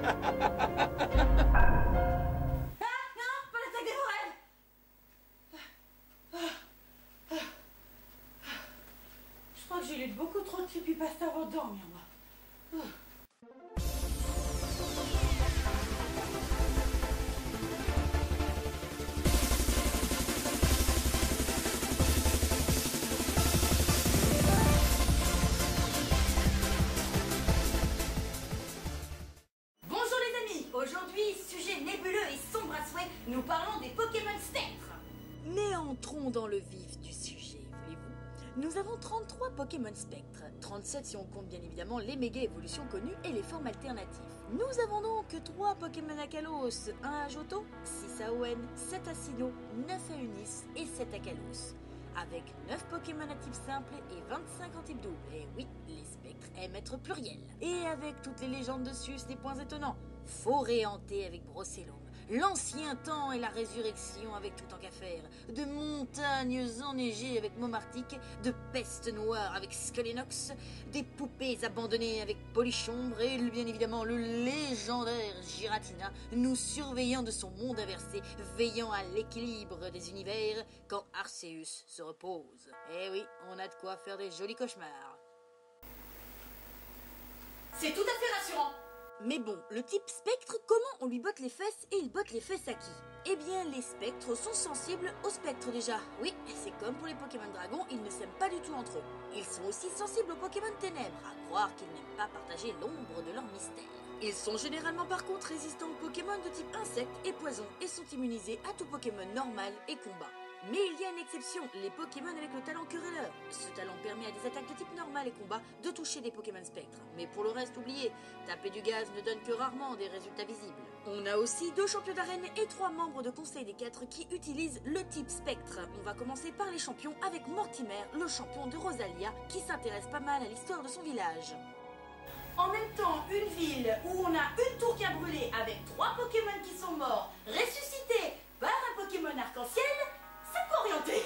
non, pas l'attaque des forêts. Je crois que j'ai lu beaucoup trop de creepypasta avant de dormir, moi. Bonjour les amis, aujourd'hui, sujet nébuleux et sombre à souhait, nous parlons des Pokémon Spectre. Mais entrons dans le vif du sujet, voulez-vous. Nous avons 33 Pokémon Spectre, 37 si on compte bien évidemment les méga évolutions connues et les formes alternatives. Nous avons donc 3 Pokémon à Kalos, 1 à Johto, 6 à Hoenn, 7 à Sinnoh, 9 à Unis et 7 à Kalos. Avec 9 Pokémon à type simple et 25 en type double. Et oui, les spectres aiment être pluriels. Et avec toutes les légendes dessus, des points étonnants. Forêt hantée avec Brocellum, l'ancien temps et la résurrection avec tout en qu'à faire, de montagnes enneigées avec Momartic, de peste noire avec Skelenox, des poupées abandonnées avec Polichombre et bien évidemment le légendaire Giratina, nous surveillant de son monde inversé, veillant à l'équilibre des univers quand Arceus se repose. Eh oui, on a de quoi faire des jolis cauchemars. C'est tout à fait rassurant. Mais bon, le type spectre, comment on lui botte les fesses et il botte les fesses à qui? Eh bien, les spectres sont sensibles aux spectres déjà. Oui, c'est comme pour les Pokémon dragons, ils ne s'aiment pas du tout entre eux. Ils sont aussi sensibles aux Pokémon ténèbres, à croire qu'ils n'aiment pas partager l'ombre de leur mystère. Ils sont généralement par contre résistants aux Pokémon de type insectes et poison et sont immunisés à tout Pokémon normal et combat. Mais il y a une exception, les Pokémon avec le talent querelleur. Ce talent permet à des attaques de type normal et combat de toucher des Pokémon spectres. Mais pour le reste, oubliez, taper du gaz ne donne que rarement des résultats visibles. On a aussi 2 champions d'arène et 3 membres de conseil des 4 qui utilisent le type spectre. On va commencer par les champions avec Mortimer, le champion de Rosalia, qui s'intéresse pas mal à l'histoire de son village. En même temps, une ville où on a une tour qui a brûlé avec 3 Pokémon qui sont morts, ressuscités par un Pokémon arc-en-ciel, ça peut orienter.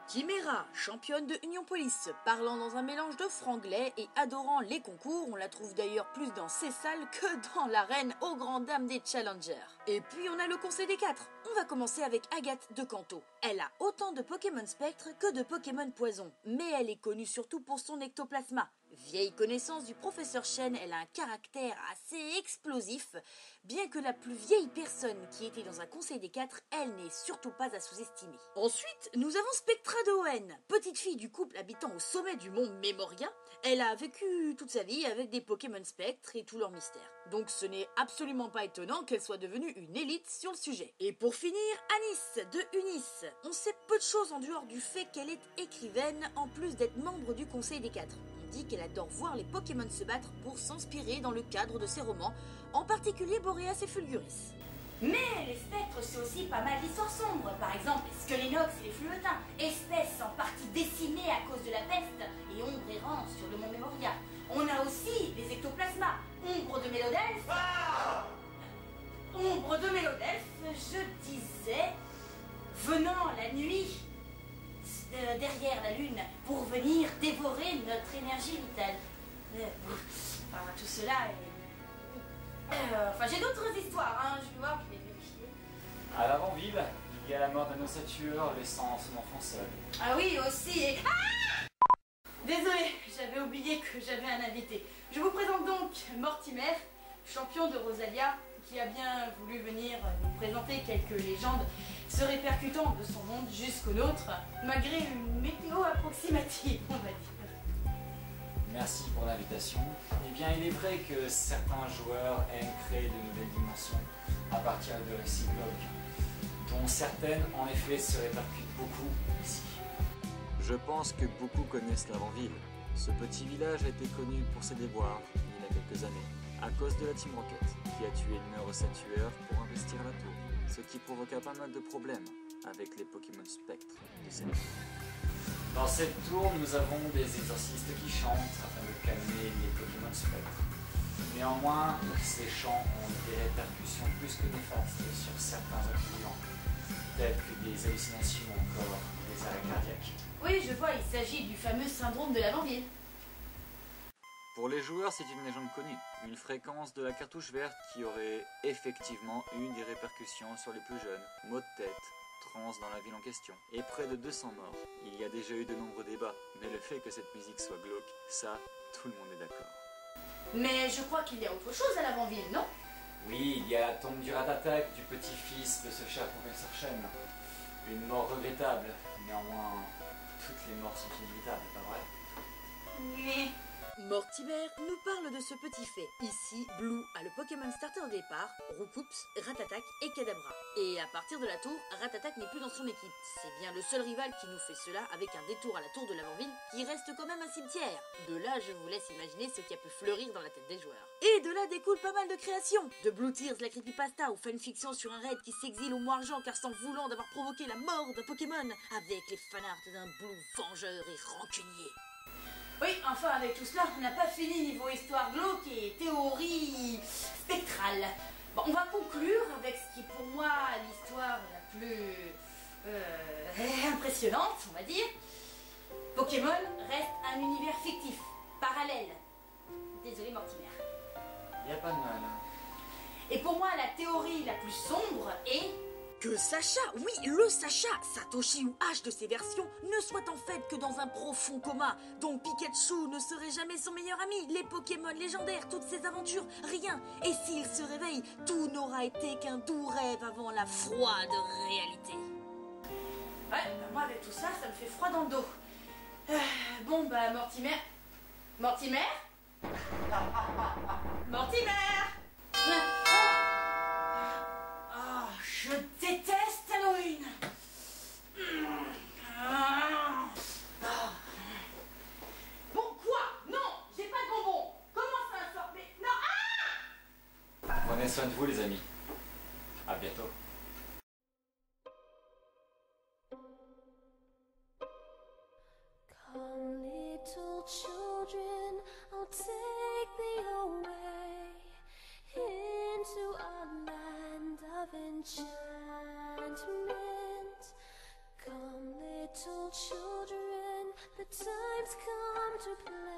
Chimera, championne de Union Police, parlant dans un mélange de franglais et adorant les concours, on la trouve d'ailleurs plus dans ces salles que dans l'arène aux grandes dames des challengers. Et puis on a le conseil des 4. On va commencer avec Agathe de Kanto. Elle a autant de Pokémon spectre que de Pokémon poison, mais elle est connue surtout pour son ectoplasma. Vieille connaissance du professeur Chen, elle a un caractère assez explosif, bien que la plus vieille personne qui était dans un conseil des 4, elle n'est surtout pas à sous-estimer. Ensuite, nous avons Spectra de Hoenn, petite fille du couple habitant au sommet du mont Memoria. Elle a vécu toute sa vie avec des Pokémon spectres et tout leur mystère. Donc ce n'est absolument pas étonnant qu'elle soit devenue une élite sur le sujet. Et pour finir, Anis de Unis. On sait peu de choses en dehors du fait qu'elle est écrivaine, en plus d'être membre du conseil des 4. Dit qu'elle adore voir les Pokémon se battre pour s'inspirer dans le cadre de ses romans, en particulier Boreas et Fulguris. Mais les spectres, c'est aussi pas mal d'histoires sombres. Par exemple, les Skelenox et les Fluetins, espèces en partie décimées à cause de la peste et ombre errant sur le mont Memoria. On a aussi les ectoplasmas, ombre de Mélodelphe. Ombre de Mélodelphe, je disais, venant la nuit derrière la lune pour venir dévorer notre énergie vitale. Enfin, tout cela est... enfin, j'ai d'autres histoires, hein, je vais voir, je vais vérifier. À l'avant-ville, il y a la mort d'un ossature laissant son enfant seul. Ah oui, aussi, et... Désolée, j'avais oublié que j'avais un invité. Je vous présente donc Mortimer, champion de Rosalia, qui a bien voulu venir nous présenter quelques légendes se répercutant de son monde jusqu'au nôtre, malgré une météo approximative, on va dire. Merci pour l'invitation. Eh bien, il est vrai que certains joueurs aiment créer de nouvelles dimensions à partir de récits blogs, dont certaines, en effet, se répercutent beaucoup ici. Je pense que beaucoup connaissent l'Avant-Ville. Ce petit village a été connu pour ses déboires il y a quelques années, à cause de la Team Rocket, qui a tué le neurosatureur pour investir la tour, ce qui provoqua pas mal de problèmes avec les Pokémon spectres de cette ville. Dans cette tour, nous avons des exorcistes qui chantent afin de calmer les Pokémon spectres. Néanmoins, ces chants ont des répercussions plus que néfastes sur certains êtres vivants, tels que des hallucinations ou encore des arrêts cardiaques. Oui, je vois, il s'agit du fameux syndrome de l'avant-ville. Pour les joueurs, c'est une légende connue, une fréquence de la cartouche verte qui aurait effectivement eu des répercussions sur les plus jeunes, maux de tête, trans dans la ville en question, et près de 200 morts. Il y a déjà eu de nombreux débats, mais le fait que cette musique soit glauque, ça, tout le monde est d'accord. Mais je crois qu'il y a autre chose à l'avant-ville, non? Oui, il y a la tombe du Ratatak, du petit-fils de ce cher professeur Chen. Une mort regrettable, néanmoins, toutes les morts sont inévitables, pas vrai? Oui. Mortimer nous parle de ce petit fait. Ici, Blue a le Pokémon starter au départ, Roucoups, Ratatak et Kadabra. Et à partir de la tour, Ratatak n'est plus dans son équipe. C'est bien le seul rival qui nous fait cela avec un détour à la tour de l'avant-ville qui reste quand même un cimetière. De là, je vous laisse imaginer ce qui a pu fleurir dans la tête des joueurs. Et de là découle pas mal de créations. De Blue Tears, la creepypasta ou fanfiction sur un raid qui s'exile au Moirgent car s'en voulant d'avoir provoqué la mort d'un Pokémon avec les fanarts d'un Blue vengeur et rancunier. Oui, enfin avec tout cela, on n'a pas fini niveau histoire glauque et théorie spectrale. Bon, on va conclure avec ce qui est pour moi l'histoire la plus impressionnante, on va dire. Pokémon reste un univers fictif, parallèle. Désolé Mortimer. Il y a pas de mal. Et pour moi, la théorie la plus sombre est... Que Sacha, oui, le Sacha, Satoshi ou H de ces versions, ne soit en fait que dans un profond coma. Donc Pikachu ne serait jamais son meilleur ami, les Pokémon légendaires, toutes ces aventures, rien. Et s'il se réveille, tout n'aura été qu'un doux rêve avant la froide réalité. Ouais, bah moi avec tout ça, ça me fait froid dans le dos. Bon bah Mortimer... Mortimer Mortimer je déteste Halloween. Bon quoi? Non, j'ai pas de bonbons. Comment ça sort? Mais non. Prenez soin de vous les amis. À bientôt. Come, little children, I'll take thee away into a land of enchantment. Come, little children, the time's come to play.